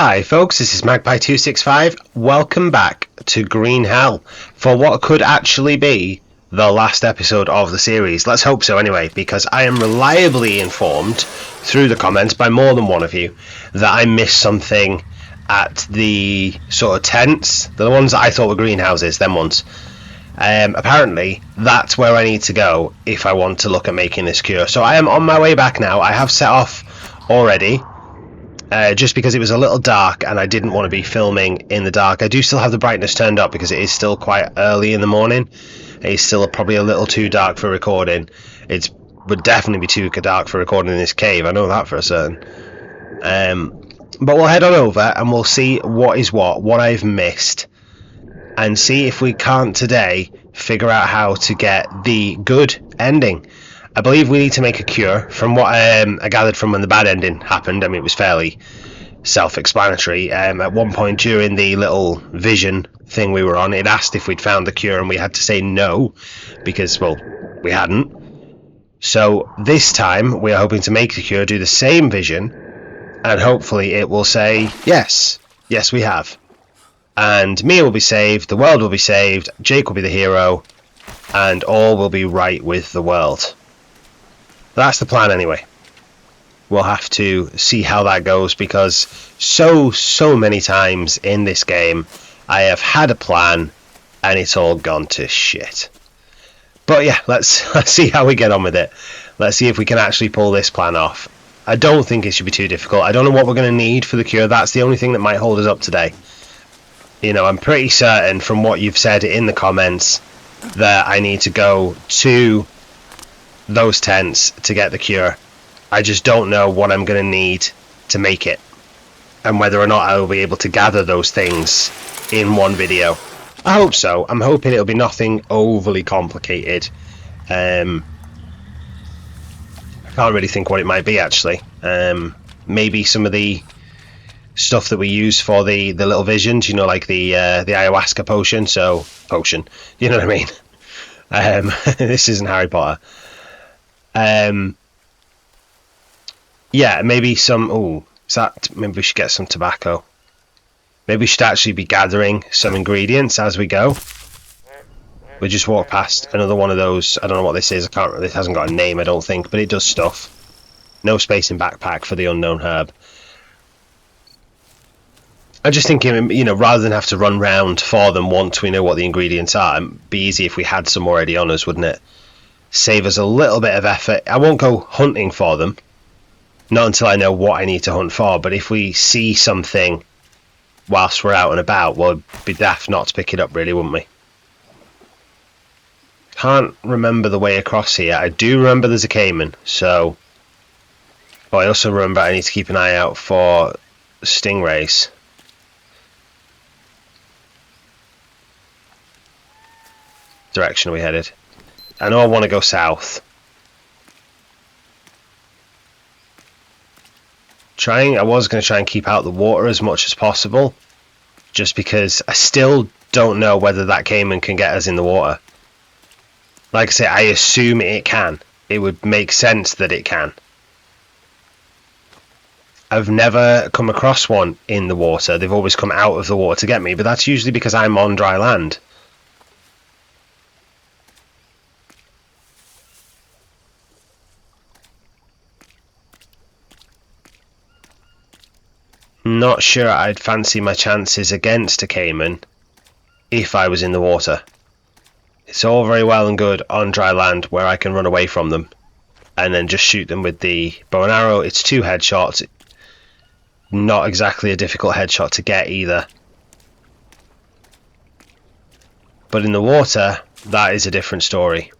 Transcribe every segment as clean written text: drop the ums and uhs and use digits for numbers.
Hi folks, this is Magpie265. Welcome back to Green Hell for what could actually be the last episode of the series. Let's hope so anyway, because I am reliably informed through the comments by more than one of you that I missed something at the sort of tents, the ones that I thought were greenhouses, them ones. Apparently that's where I need to go if I want to look at making this cure. So I am on my way back now. I have set off already. Just because it was a little dark and I didn't want to be filming in the dark. I do still have the brightness turned up because it is still quite early in the morning. It's still probably a little too dark for recording. It would definitely be too dark for recording in this cave, I know that for a certain. But we'll head on over and we'll see what is what I've missed, and see if we can't today figure out how to get the good ending. I believe we need to make a cure. From what I gathered from when the bad ending happened, I mean, it was fairly self-explanatory. At one point during the little vision thing we were on, it asked if we'd found the cure, and we had to say no, because, well, we hadn't. So this time, we are hoping to make the cure, do the same vision, and hopefully it will say, yes, we have. And Mia will be saved, the world will be saved, Jake will be the hero, and all will be right with the world. That's the plan anyway. We'll have to see how that goes, because so many times in this game I have had a plan and it's all gone to shit. But yeah, let's see how we get on with it. Let's see if we can actually pull this plan off. I don't think it should be too difficult. I don't know what we're going to need for the cure. That's the only thing that might hold us up today. You know, I'm pretty certain from what you've said in the comments that I need to go to those tents to get the cure. I just don't know what I'm going to need to make it, and whether or not I will be able to gather those things in one video. I hope so. I'm hoping it'll be nothing overly complicated. I can't really think what it might be actually. Maybe some of the stuff that we use for the little visions, you know, like the ayahuasca potion. You know what I mean? This isn't Harry Potter. Yeah, maybe some. Maybe we should get some tobacco. Maybe we should actually be gathering some ingredients as we go. We just walk past another one of those. I don't know what this is. This hasn't got a name, I don't think, but it does stuff. No space in backpack for the unknown herb. I'm just thinking, you know, rather than have to run round for them once we know what the ingredients are, it'd be easy if we had some already on us, wouldn't it? Save us a little bit of effort. I won't go hunting for them, not until I know what I need to hunt for, but if we see something whilst we're out and about, well, it'd be daft not to pick it up, really, wouldn't we? Can't remember the way across here. I do remember there's a caiman, so... Oh, I also remember I need to keep an eye out for stingrays. Direction are we headed? I know I want to go south. I was going to try and keep out the water as much as possible, just because I still don't know whether that caiman can get us in the water. Like I say, I assume it can. It would make sense that it can. I've never come across one in the water. They've always come out of the water to get me, but that's usually because I'm on dry land. Not sure I'd fancy my chances against a caiman if I was in the water. It's all very well and good on dry land where I can run away from them and then just shoot them with the bow and arrow. It's 2 headshots. Not exactly a difficult headshot to get either. But in the water, that is a different story.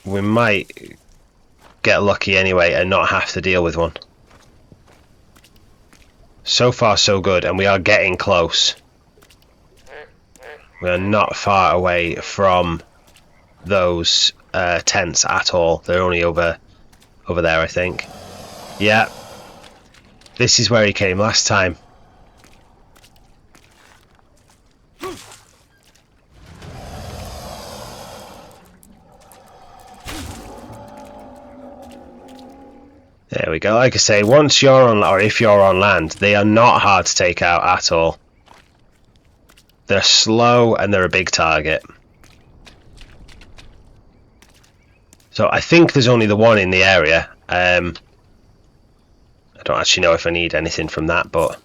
We might get lucky anyway and not have to deal with one. So far so good, and we are getting close. We are not far away from those tents at all. They're only over there, I think. Yeah, this is where he came last time. There we go. Like I say, once you're on, or if you're on land, they are not hard to take out at all. They're slow and they're a big target. So I think there's only the one in the area. I don't actually know if I need anything from that, but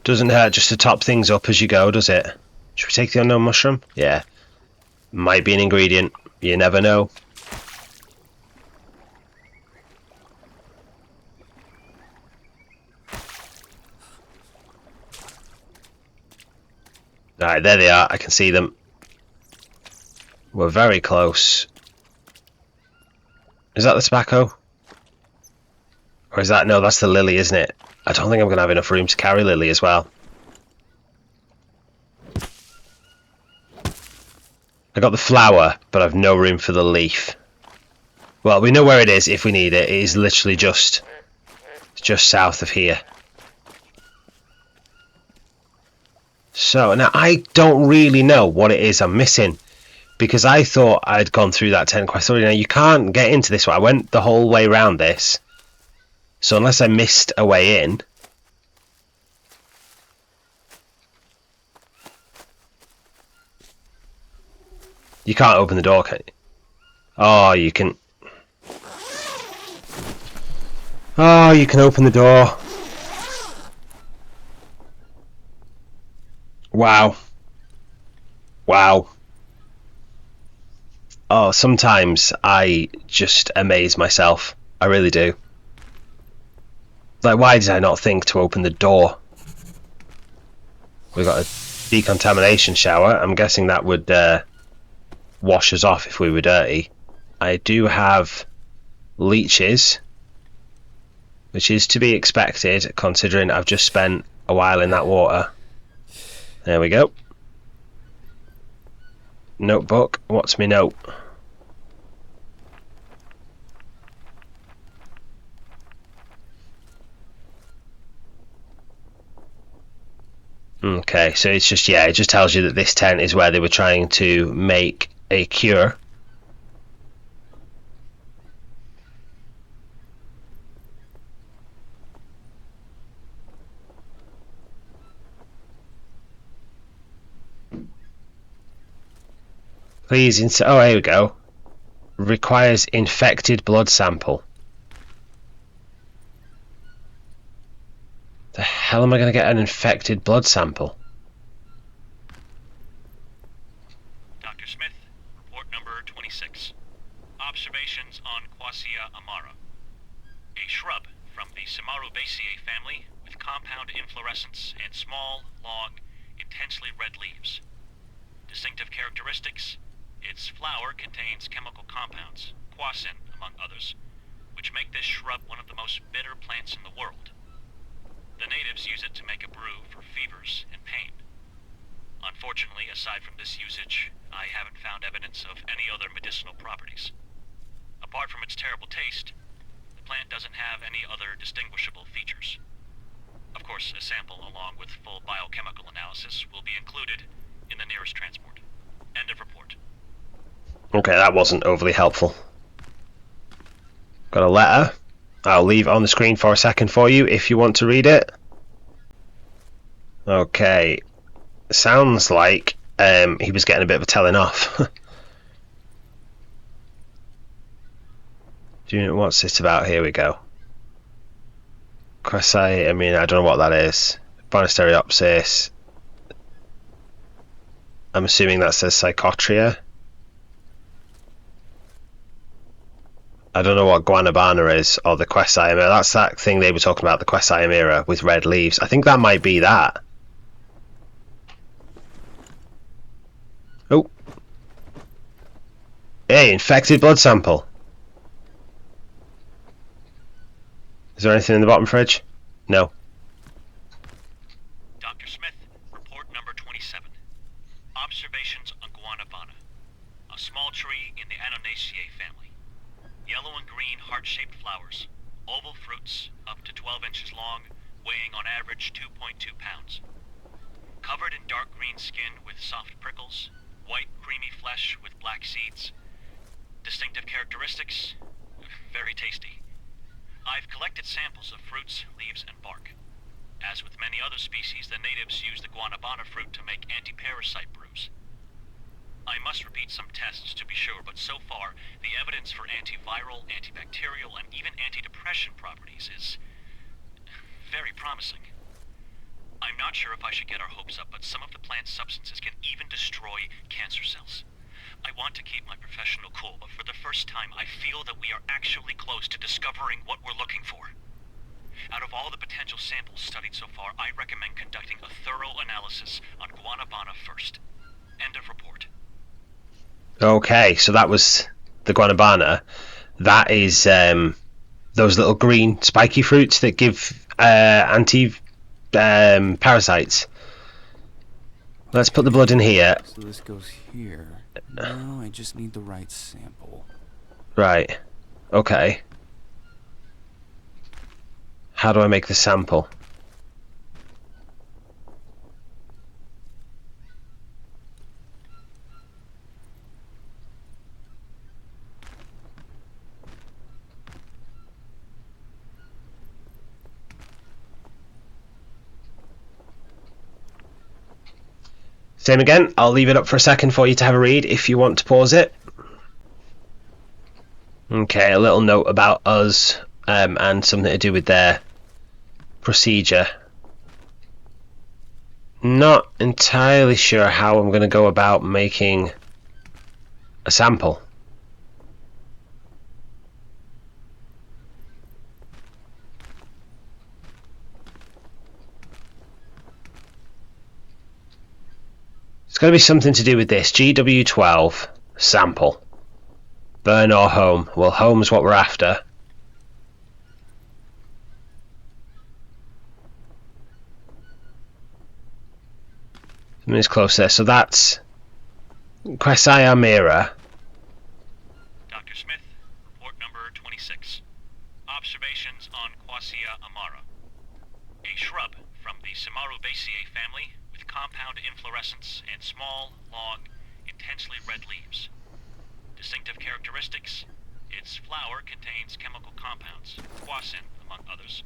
doesn't hurt just to top things up as you go, does it? Should we take the unknown mushroom? Yeah. Might be an ingredient. You never know. Alright, there they are. I can see them. We're very close. Is that the tobacco? Or is that... No, that's the lily, isn't it? I don't think I'm going to have enough room to carry lily as well. I got the flower, but I've no room for the leaf. Well, we know where it is if we need it. It is literally just south of here. So, now I don't really know what it is I'm missing. Because I thought I'd gone through that 10 quest already. Now, you can't get into this one. I went the whole way around this. So, unless I missed a way in... You can't open the door, can you? Oh, you can... Oh, you can open the door. Wow. Wow. Oh, sometimes I just amaze myself. I really do. Like, why did I not think to open the door? We've got a decontamination shower. I'm guessing that would wash us off if we were dirty. I do have leeches, which is to be expected considering I've just spent a while in that water. There we go. Notebook. What's my note? Okay, so it's just, yeah, it just tells you that this tent is where they were trying to make a cure. Please insert. Oh, here we go. Requires infected blood sample. The hell am I going to get an infected blood sample? Dr. Smith, report number 26. Observations on Quassia amara. A shrub from the Samarubaceae family with compound inflorescence and small, long, intensely red leaves. Distinctive characteristics: its flower contains chemical compounds, quassin among others, which make this shrub one of the most bitter plants in the world. The natives use it to make a brew for fevers and pain. Unfortunately, aside from this usage, I haven't found evidence of any other medicinal properties. Apart from its terrible taste, the plant doesn't have any other distinguishable features. Of course, a sample along with full biochemical analysis will be included in the nearest transport. End of report. Okay, that wasn't overly helpful. Got a letter. I'll leave it on the screen for a second for you if you want to read it. Okay. Sounds like he was getting a bit of a telling off. Do you know what's this about? Here we go. Quassia, I mean, I don't know what that is. Bonostereopsis. I'm assuming that says Psychotria. I don't know what Guanabana is, or the Quassia. That's that thing they were talking about, the Quassia with red leaves. I think that might be that. Oh. Hey, infected blood sample. Is there anything in the bottom fridge? No. Dr. Smith, report number 27. Observations on Guanabana, a small tree in the Annonaceae family. Yellow and green heart-shaped flowers, oval fruits up to 12 inches long, weighing on average 2.2 pounds. Covered in dark green skin with soft prickles, white creamy flesh with black seeds. Distinctive characteristics: very tasty. I've collected samples of fruits, leaves, and bark. As with many other species, the natives use the guanabana fruit to make anti-parasite brews. I must repeat some tests to be sure, but so far, the evidence for antiviral, antibacterial, and even antidepressant properties is very promising. I'm not sure if I should get our hopes up, but some of the plant's substances can even destroy cancer cells. I want to keep my professional cool, but for the first time, I feel that we are actually close to discovering what we're looking for. Out of all the potential samples studied so far, I recommend conducting a thorough analysis on guanabana first. End of report. Okay, so that was the guanabana. That is those little green spiky fruits that give parasites. Let's put the blood in here. So this goes here. Now I just need the right sample. Right. Okay. How do I make the sample? Same again, I'll leave it up for a second for you to have a read if you want to pause it. Okay, a little note about us and something to do with their procedure. Not entirely sure how I'm going to go about making a sample. It's going to be something to do with this. GW12 sample. Burn or home. Well, home's what we're after. Something's close there. So that's Quassia Amira. Dr. Smith, report number 26. Observations on Quassia amara, a shrub from the Samarubaceae family with compound inflorescence and small, long, intensely red leaves. Distinctive characteristics: its flower contains chemical compounds, quassin among others,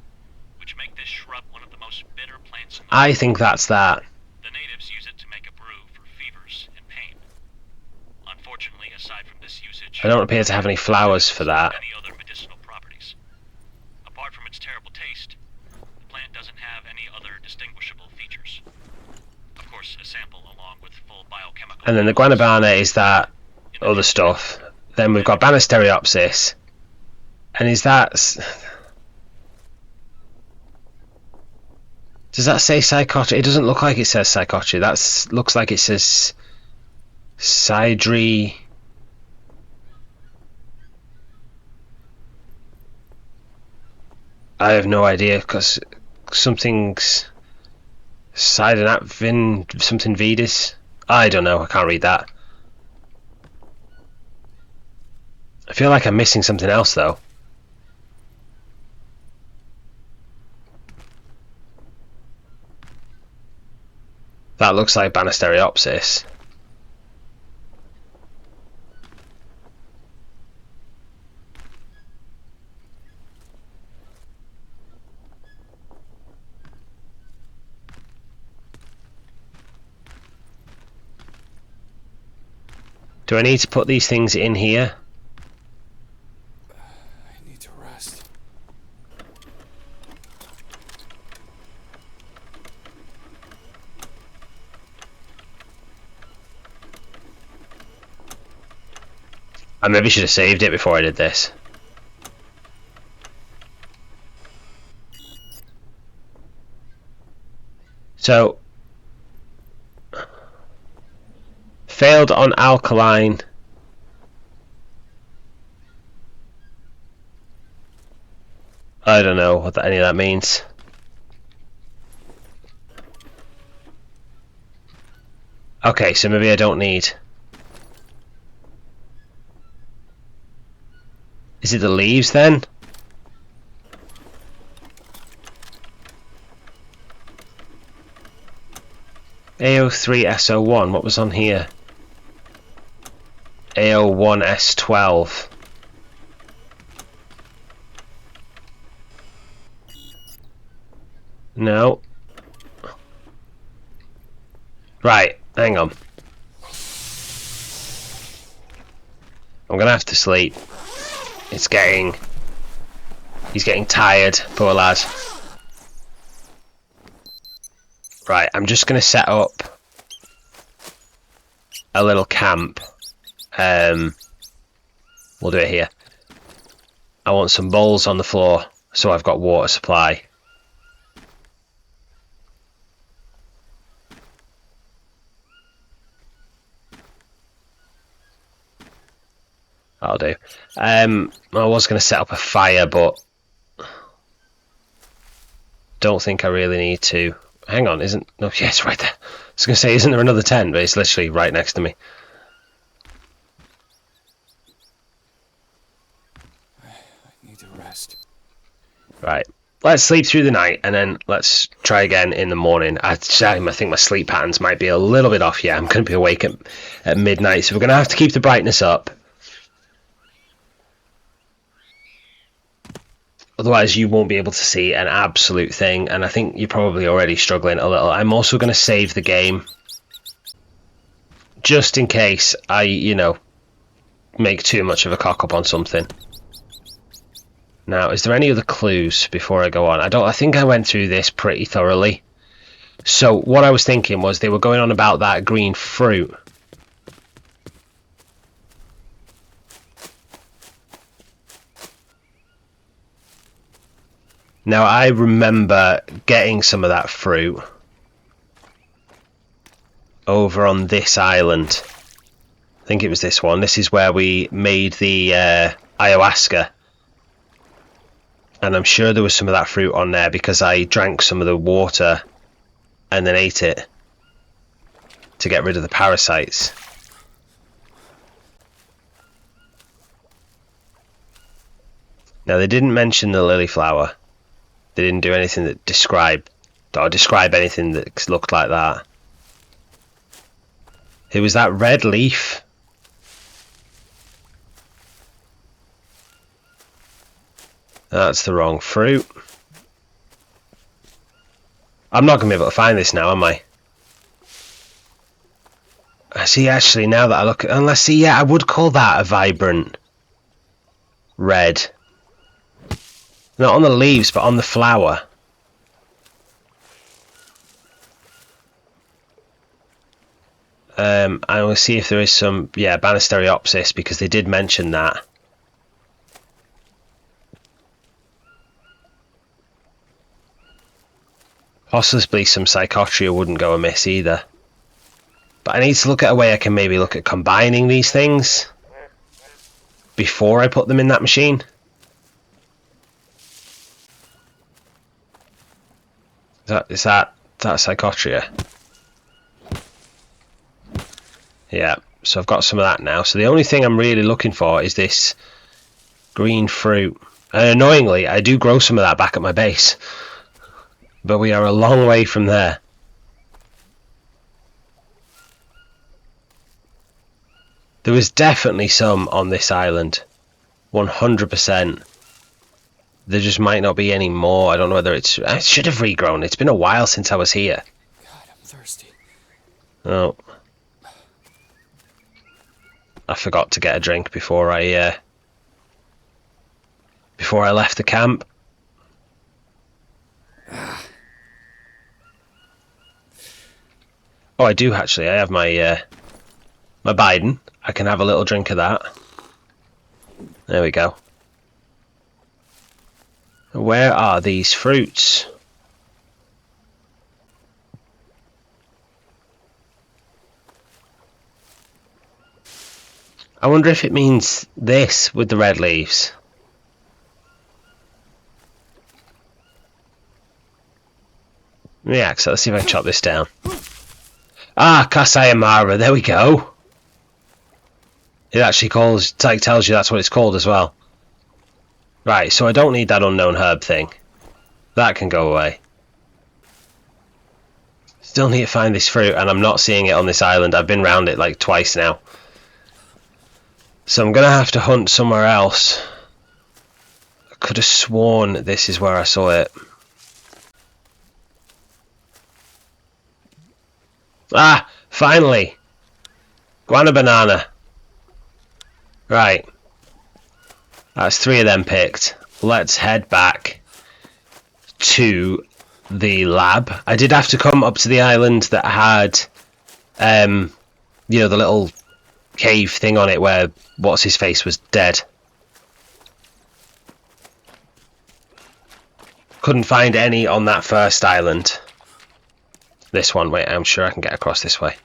which make this shrub one of the most bitter plants in the I world. think that's that. The natives use it to make a brew for fevers and pain. Unfortunately, aside from this usage, I don't appear to have any flowers for that. any other medicinal properties. Apart from its terrible taste, the plant doesn't have any other distinguishable features. Of course, a sample along with full biochemical... And then the guanabana is that other stuff. Then we've got Banisteriopsis. And is that... Does that say psychotry? It doesn't look like it says psychotry. That looks like it says Sidri. I have no idea because something's Sidenatvin something Vedis. I don't know. I can't read that. I feel like I'm missing something else though. That looks like Banisteriopsis. Do I need to put these things in here? I need to rest. I maybe should have saved it before I did this. So, failed on alkaline. I don't know what any of that means. Okay, so maybe I don't need. Is it the leaves then? AO3SO1, what was on here? AO1S12. No. Right, hang on. I'm gonna have to sleep. He's getting tired, poor lad. Right, I'm just gonna set up a little camp. We'll do it here. I want some bowls on the floor so I've got water supply. That'll do. I was going to set up a fire, but don't think I really need to. Hang on, isn't... No, yeah, it's right there. I was going to say, isn't there another tent? But it's literally right next to me. I need to rest. Right. Let's sleep through the night, and then let's try again in the morning. I think my sleep patterns might be a little bit off. Yeah, I'm going to be awake at midnight, so we're going to have to keep the brightness up. Otherwise you won't be able to see an absolute thing, and I think you're probably already struggling a little. I'm also going to save the game just in case I, you know, make too much of a cock up on something. Now, is there any other clues before I go on? I think I went through this pretty thoroughly. So what I was thinking was they were going on about that green fruit. Now, I remember getting some of that fruit over on this island. I think it was this one. This is where we made the ayahuasca. And I'm sure there was some of that fruit on there because I drank some of the water and then ate it to get rid of the parasites. Now, they didn't mention the lily flower. They didn't do anything that describe anything that looked like that. It was that red leaf. That's the wrong fruit. I'm not going to be able to find this now, am I? See, actually, now that I look at... Unless, see, yeah, I would call that a vibrant red. Not on the leaves, but on the flower. I will see if there is some... Yeah, Banisteriopsis, because they did mention that. Possibly some Psychotria wouldn't go amiss either. But I need to look at a way I can maybe look at combining these things before I put them in that machine. Is that Psychotria? Yeah, so I've got some of that now. So the only thing I'm really looking for is this green fruit. And annoyingly, I do grow some of that back at my base. But we are a long way from there. There was definitely some on this island. 100%. There just might not be any more. I don't know whether it's... I should have regrown. It's been a while since I was here. God, I'm thirsty. Oh. I forgot to get a drink before I left the camp. Oh, I do actually. I have my my Biden. I can have a little drink of that. There we go. Where are these fruits? I wonder if it means this with the red leaves. Yeah, so let's see if I can chop this down. Ah, Quassia Amara, there we go. It actually tells you that's what it's called as well. Right, so I don't need that unknown herb thing. That can go away. Still need to find this fruit, and I'm not seeing it on this island. I've been round it like twice now. So I'm going to have to hunt somewhere else. I could have sworn this is where I saw it. Ah, finally. Guana banana. Right. That's 3 of them picked. Let's head back to the lab. I did have to come up to the island that had, you know, the little cave thing on it where what's-his-face was dead. Couldn't find any on that first island. This one, wait, I'm sure I can get across this way.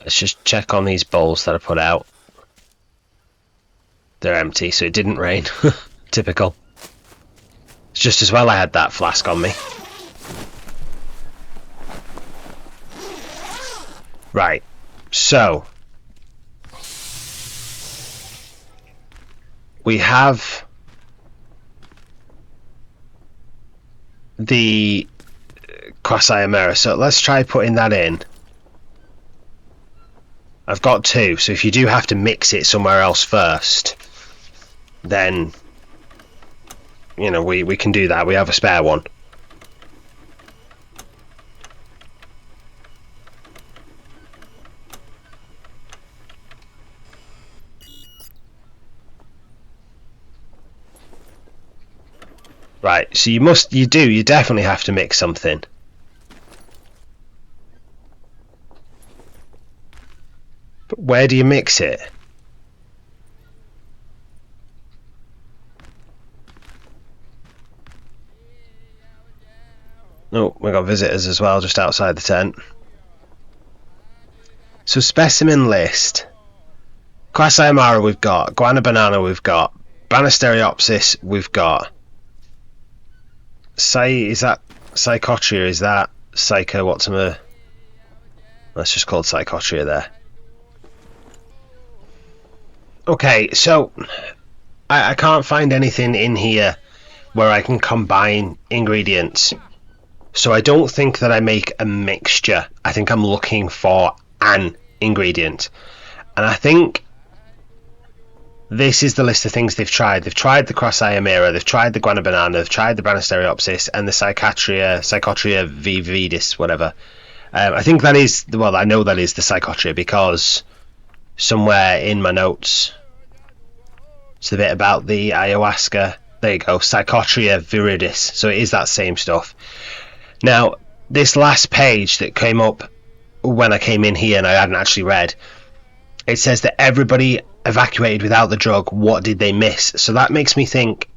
Let's just check on these bowls that I put out. They're empty, so it didn't rain. Typical. It's just as well I had that flask on me. Right, so we have the Quassia Amera, so let's try putting that in. I've got 2, so if you do have to mix it somewhere else first, then, you know, we can do that. We have a spare one. Right, so you definitely have to mix something. But where do you mix it? Oh, we got visitors as well, just outside the tent. So specimen list. Quassia Amara we've got, Guana banana we've got, Banisteriopsis we've got. Is that Psychotria? Is that Psycho? What's a? That's just called Psychotria there. Okay, so I can't find anything in here where I can combine ingredients. So I don't think that I make a mixture. I think I'm looking for an ingredient. And I think this is the list of things they've tried. They've tried the Quassia Amera, they've tried the Guana banana, they've tried the Banisteriopsis, and the Psychotria vividis, whatever. I think that is, well, I know that is the Psychotria because somewhere in my notes it's the bit about the ayahuasca. There you go, Psychotria viridis. So it is that same stuff. Now, this last page that came up when I came in here and I hadn't actually read, it says that everybody evacuated without the drug. What did they miss? So that makes me think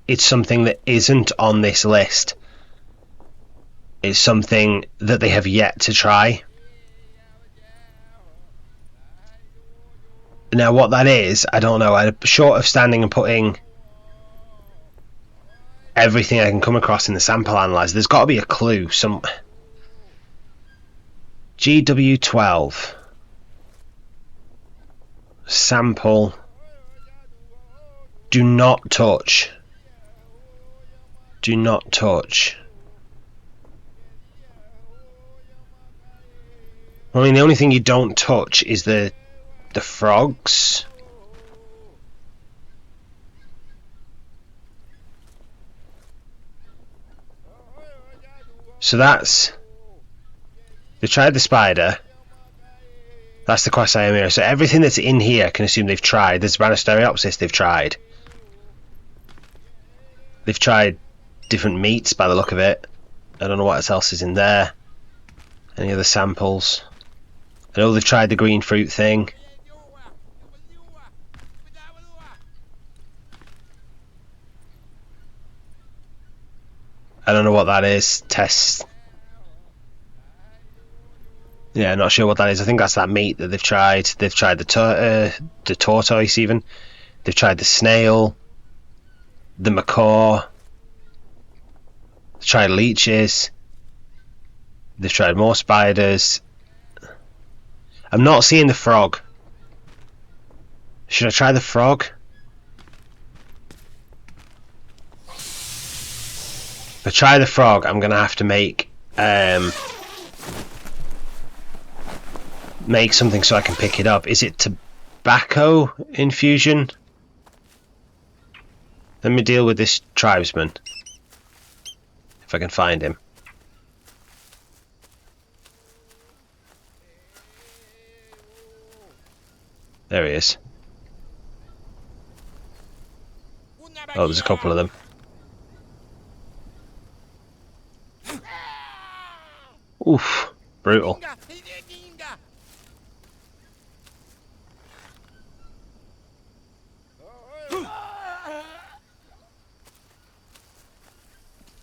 it's something that isn't on this list. It's something that they have yet to try. Now what that is, I don't know. I'm short of standing and putting everything I can come across in the sample analyzer, there's got to be a clue. Some GW12 sample, do not touch, do not touch. I mean, the only thing you don't touch is the frogs. So that's, they tried the spider, that's the Quassia Amera. So everything that's in here I can assume they've tried. There's Banisteriopsis they've tried. They've tried different meats by the look of it. I don't know what else is in there. Any other samples? I know they've tried the green fruit thing. I don't know what that is. Test. Yeah, not sure what that is. I think that's that meat that they've tried. They've tried the tortoise even. They've tried the snail, the macaw. They've tried leeches. They've tried more spiders. I'm not seeing the frog. Should I try the frog? If I try the frog, I'm gonna have to make something so I can pick it up. Is it tobacco infusion? Let me deal with this tribesman, if I can find him. There he is. Oh, there's a couple of them. Oof, brutal.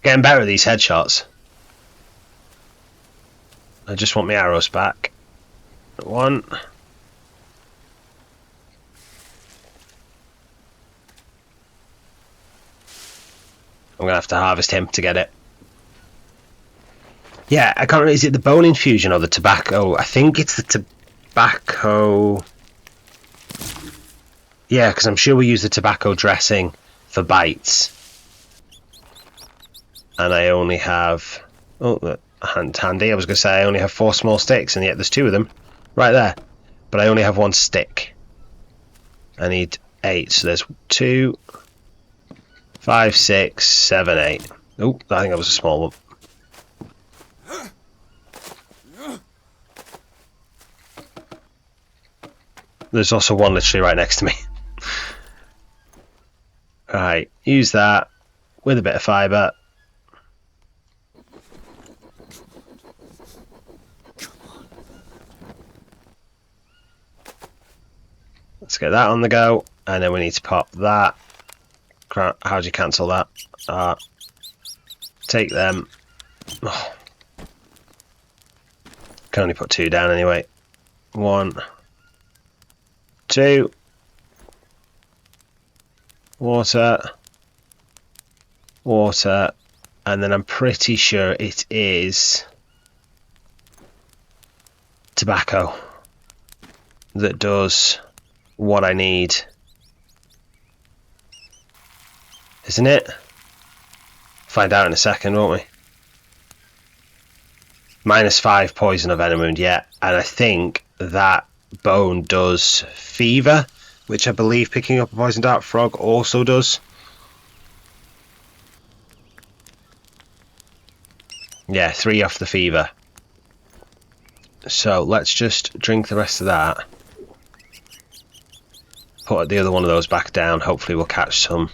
Getting better at these headshots. I just want my arrows back. One. I'm gonna have to harvest him to get it. Yeah, I can't remember, is it the bone infusion or the tobacco? I think it's the tobacco. Yeah, because I'm sure we use the tobacco dressing for bites. And I only have... Oh, handy. I was going to say I only have 4 small sticks, and yet there's 2 of them right there. But I only have 1 stick. I need 8, so there's 2, 5, 6, 7, 8. Oh, I think that was a small one. There's also one literally right next to me. Right, use that with a bit of fibre. Let's get that on the go, and then we need to pop that. How do you cancel that? Take them. Oh. Can only put 2 down anyway. 1, 2. Water. Water. And then I'm pretty sure it is tobacco that does what I need. Isn't it? Find out in a second, won't we? -5 poison or venom wound, yeah. And I think that bone does fever, which I believe picking up a poison dart frog also does. Yeah, 3 off the fever. So let's just drink the rest of that. Put the other one of those back down. Hopefully we'll catch some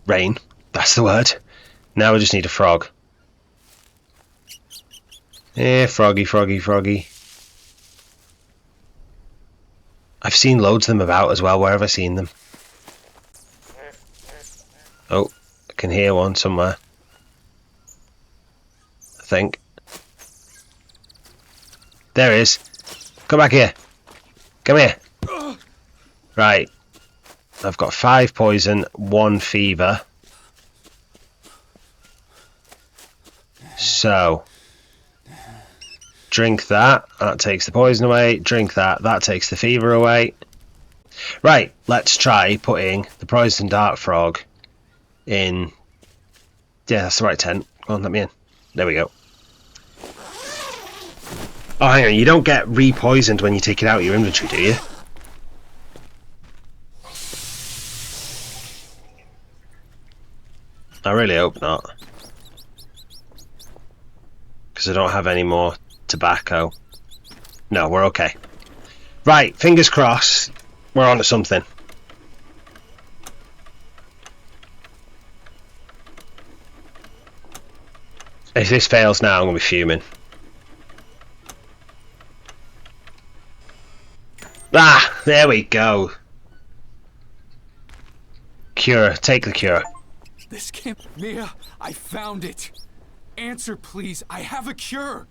rain. That's the word. Now we just need a frog. Yeah, froggy, froggy, froggy. I've seen loads of them about as well. Where have I seen them? Oh, I can hear one somewhere. I think. There he is. Come back here. Come here. Right. I've got 5 poison, 1 fever. So, drink that. That takes the poison away. Drink that. That takes the fever away. Right. Let's try putting the poison dart frog in. Yeah, that's the right tent. Go on, let me in. There we go. Oh, hang on. You don't get re-poisoned when you take it out of your inventory, do you? I really hope not. Because I don't have any more tobacco. No, we're okay. Right, fingers crossed. We're on to something. If this fails now, I'm going to be fuming. Ah, there we go. Cure, take the cure. This can't... Mia, I found it. Answer, please. I have a cure.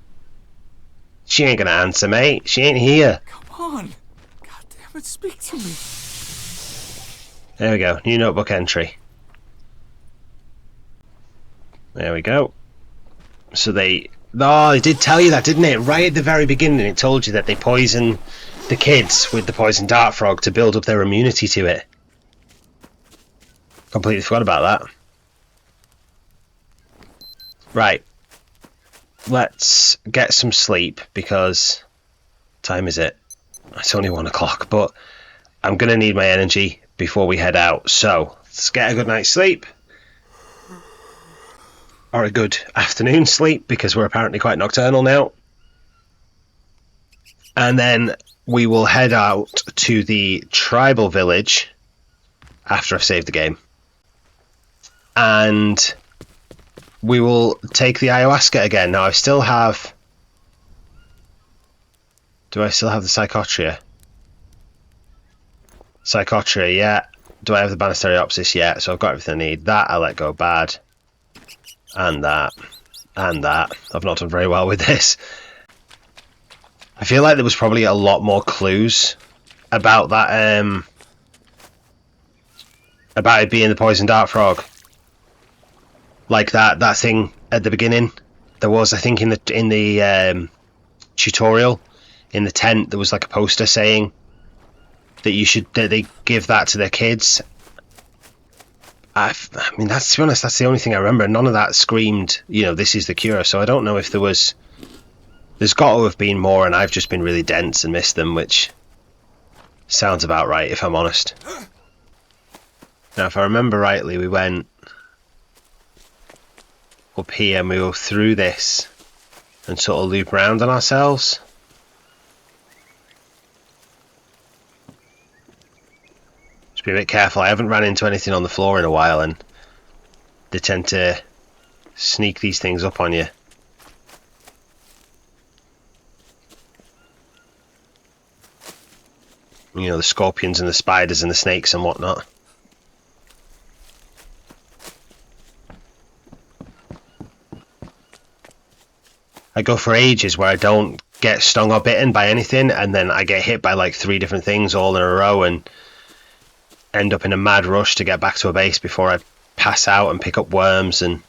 She ain't gonna answer, mate. She ain't here. Come on. God damn it, speak to me. There we go. New notebook entry. There we go. So they... Oh, they did tell you that, didn't it? Right at the very beginning, it told you that they poison the kids with the poison dart frog to build up their immunity to it. Completely forgot about that. Right. Let's get some sleep because... Time is it? It's only 1 o'clock, but I'm going to need my energy before we head out. So, let's get a good night's sleep. Or a good afternoon sleep because we're apparently quite nocturnal now. And then we will head out to the tribal village after I've saved the game. And we will take the ayahuasca again. Now, I still have... Do I still have the Psychotria? Psychotria, yeah. Do I have the Banisteriopsis? Yeah. So I've got everything I need. That I let go bad. And that. And that. I've not done very well with this. I feel like there was probably a lot more clues about that, about it being the poison dart frog. Like that thing at the beginning. There was, I think, in the tutorial, in the tent, there was like a poster saying that they give that to their kids. I mean, to be honest, that's the only thing I remember. None of that screamed, this is the cure. So I don't know if there's got to have been more, and I've just been really dense and missed them, which sounds about right, if I'm honest. Now, if I remember rightly, we went up here and we go through this and sort of loop around on ourselves. Just be a bit careful. I haven't ran into anything on the floor in a while, and they tend to sneak these things up on you. The scorpions and the spiders and the snakes and whatnot. I go for ages where I don't get stung or bitten by anything, and then I get hit by like 3 different things all in a row and end up in a mad rush to get back to a base before I pass out and pick up worms, and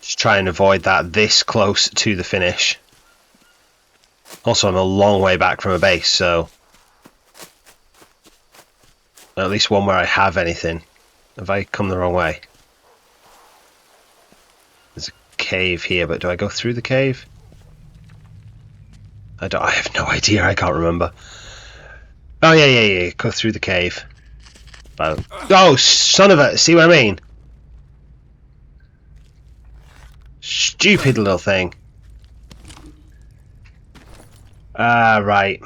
just try and avoid that this close to the finish. Also, I'm a long way back from a base, so at least one where I have anything. Have I come the wrong way? There's a cave here, but do I go through the cave? I have no idea, I can't remember. Oh, yeah, go through the cave. Oh, son of a... See what I mean? Stupid little thing. Ah, right.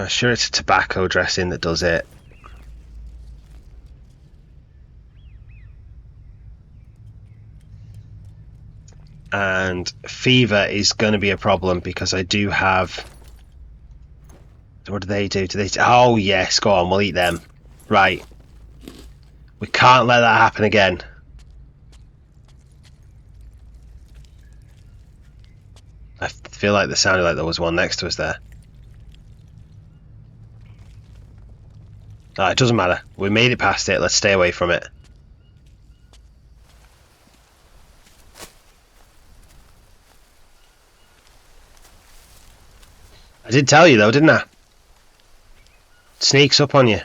Sure, it's a tobacco dressing that does it. And fever is going to be a problem because I do have... What do they do? Oh, yes, go on, we'll eat them. Right. We can't let that happen again. I feel like there sounded like there was one next to us there. It doesn't matter. We made it past it. Let's stay away from it. I did tell you though, didn't I? It sneaks up on you.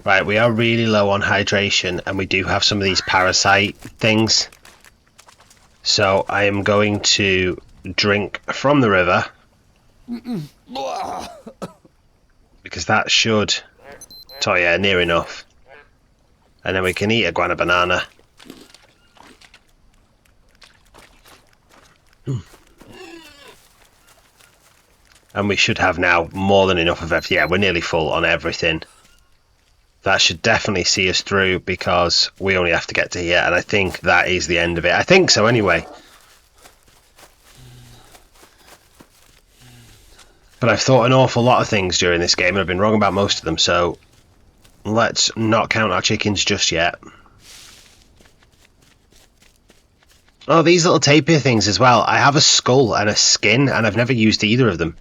Right, we are really low on hydration, and we do have some of these parasite things. So I am going to drink from the river. Because that should... Oh yeah, near enough. And then we can eat a guana banana. And we should have now more than enough of everything. Yeah, we're nearly full on everything. That should definitely see us through, because we only have to get to here, and I think that is the end of it. I think so anyway. But I've thought an awful lot of things during this game, and I've been wrong about most of them, so let's not count our chickens just yet. Oh, these little tapir things as well. I have a skull and a skin, and I've never used either of them.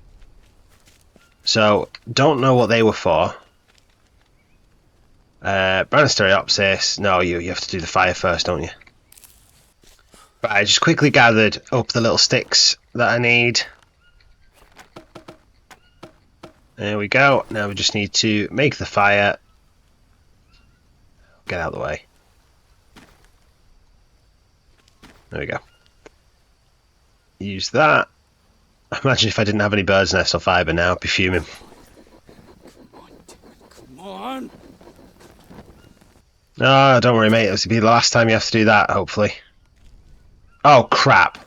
So, don't know what they were for. Banisteriopsis. No, you have to do the fire first, don't you? But I just quickly gathered up the little sticks that I need. There we go. Now we just need to make the fire. Get out of the way. There we go. Use that. Imagine if I didn't have any bird's nest or fibre now, I'd be fuming. Come on. Oh, don't worry, mate. This will be the last time you have to do that, hopefully. Oh, crap.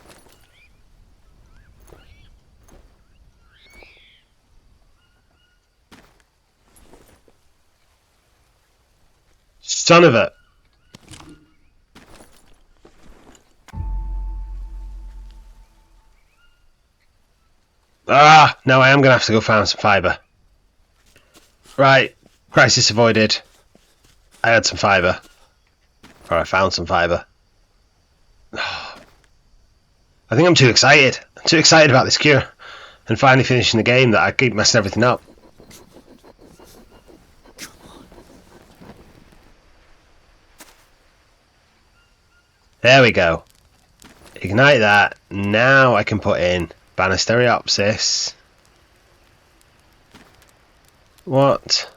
Son of a... Ah, no, I am going to have to go find some fibre. Right, crisis avoided. I had some fibre. Or I found some fibre. I think I'm too excited. I'm too excited about this cure. And finally finishing the game that I keep messing everything up. There we go. Ignite that. Now I can put in Banisteriopsis. What?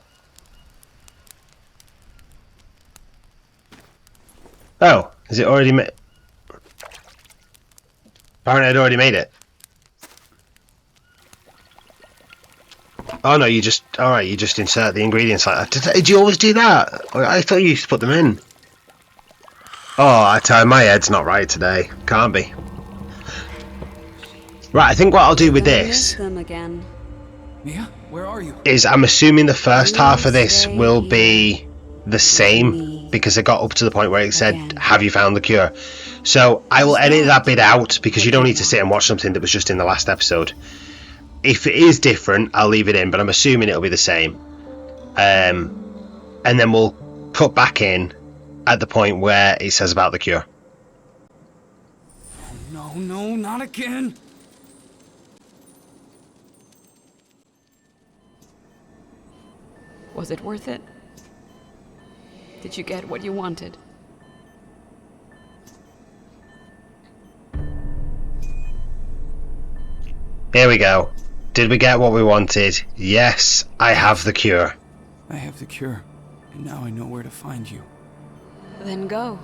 Oh, is it already made? Apparently I'd already made it. Oh no, you just... Alright, you just insert the ingredients like that. Did you always do that? I thought you used to put them in. Oh, I tell you, my head's not right today. Can't be. Right, I think what I'll do with this Them again. Mia, where are you? is I'm assuming the first half of this will be the same because it got up to the point where it said, have you found the cure? So I will edit that bit out because you don't need to sit and watch something that was just in the last episode. If it is different, I'll leave it in, but I'm assuming it'll be the same. And then we'll cut back in at the point where it says about the cure. No, no, not again. Was it worth it? Did you get what you wanted? Here we go. Did we get what we wanted? Yes, I have the cure. I have the cure, and now I know where to find you. Then go.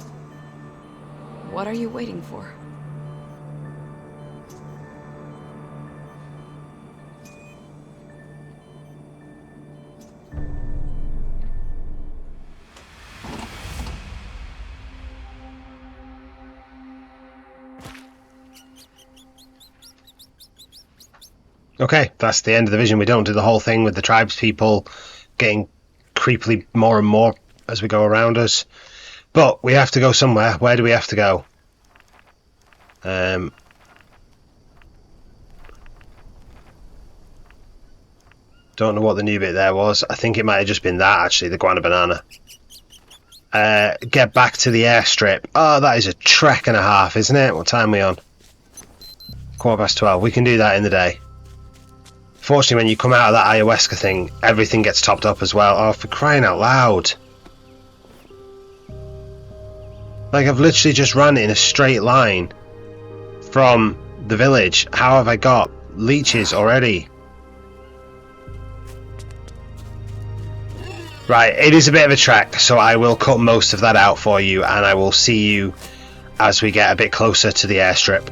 What are you waiting for? Okay, that's the end of the vision. We don't do the whole thing with the tribes people getting creepily more and more as we go around us. But we have to go somewhere. Where do we have to go? Don't know what the new bit there was. I think it might have just been that, actually, the guana banana. Get back to the airstrip. Oh, that is a trek and a half, isn't it? What time are we on? 12:15. We can do that in the day. Fortunately, when you come out of that ayahuasca thing, everything gets topped up as well. Oh, for crying out loud. Like, I've literally just run in a straight line from the village. How have I got leeches already? Right, it is a bit of a trek, so I will cut most of that out for you, and I will see you as we get a bit closer to the airstrip.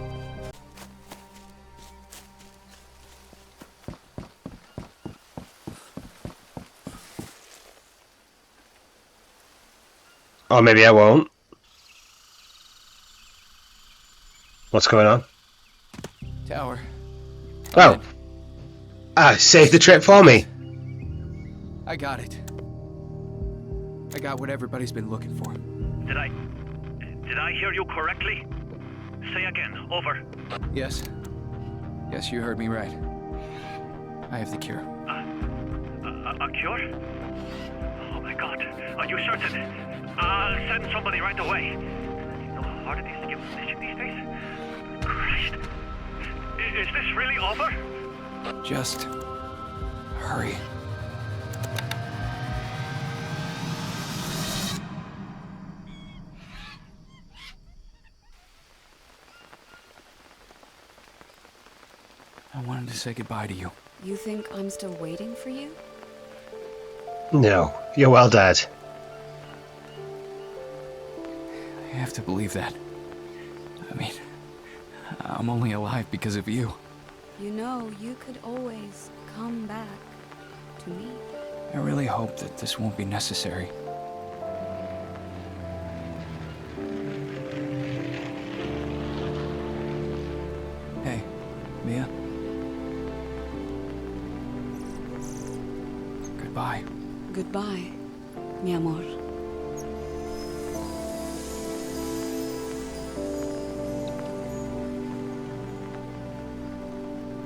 Or maybe I won't. What's going on? Tower. Oh. Saved the trip for me. I got it. I got what everybody's been looking for. Did I hear you correctly? Say again, over. Yes. Yes, you heard me right. I have the cure. A cure? Oh my god, are you certain? I'll send somebody right away. You know how hard it is to get position these days? Christ. Is this really over? Just hurry. I wanted to say goodbye to you. You think I'm still waiting for you? No, you're well dead. I have to believe that. I mean, I'm only alive because of you. You know, you could always come back to me. I really hope that this won't be necessary. Hey, Mia. Goodbye. Goodbye, mi amor.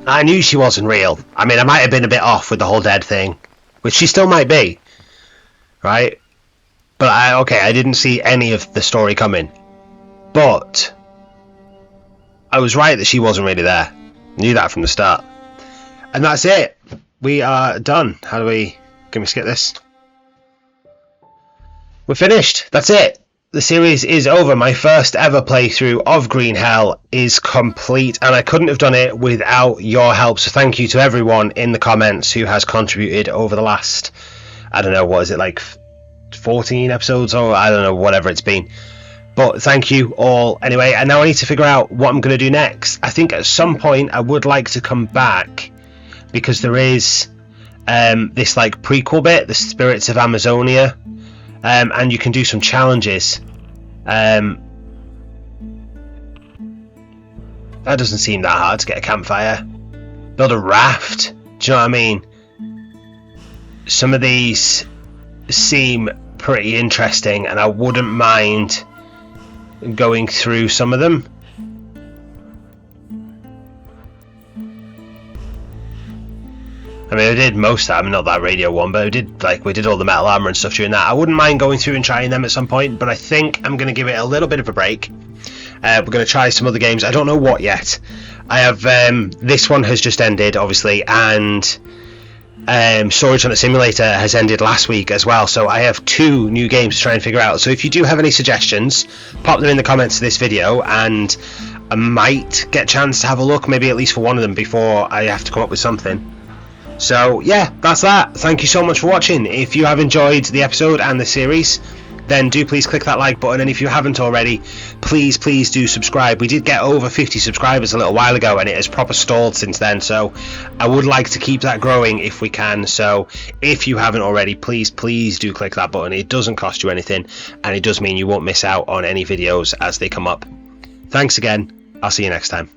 I knew she wasn't real. I mean, I might have been a bit off with the whole dead thing, which she still might be, right? But I didn't see any of the story coming. But I was right that she wasn't really there. Knew that from the start. And that's it. We are done. Can we skip this? We're finished. That's it. The series is over. My first ever playthrough of Green Hell is complete, and I couldn't have done it without your help. So thank you to everyone in the comments who has contributed over the last, I don't know, what is it, like 14 episodes, or I don't know, whatever it's been. But thank you all anyway. And now I need to figure out what I'm going to do next. I think at some point I would like to come back, because there is this like prequel bit, the Spirits of Amazonia. And you can do some challenges. That doesn't seem that hard to get a campfire. Build a raft. Do you know what I mean? Some of these seem pretty interesting, and I wouldn't mind going through some of them. I mean, I did most of them, not that radio one, but we did all the metal armor and stuff during that. I wouldn't mind going through and trying them at some point, but I think I'm going to give it a little bit of a break. We're going to try some other games. I don't know what yet. I have this one has just ended, obviously, and Storage Hunter Simulator has ended last week as well. So I have 2 new games to try and figure out. So if you do have any suggestions, pop them in the comments of this video, and I might get a chance to have a look, maybe at least for one of them, before I have to come up with something. So yeah, that's that. Thank you so much for watching. If you have enjoyed the episode and the series, then do please click that like button, and if you haven't already, please do subscribe. We did get over 50 subscribers a little while ago, and it has proper stalled since then, so I would like to keep that growing if we can. So if you haven't already, please do click that button. It doesn't cost you anything, and it does mean you won't miss out on any videos as they come up. Thanks again. I'll see you next time.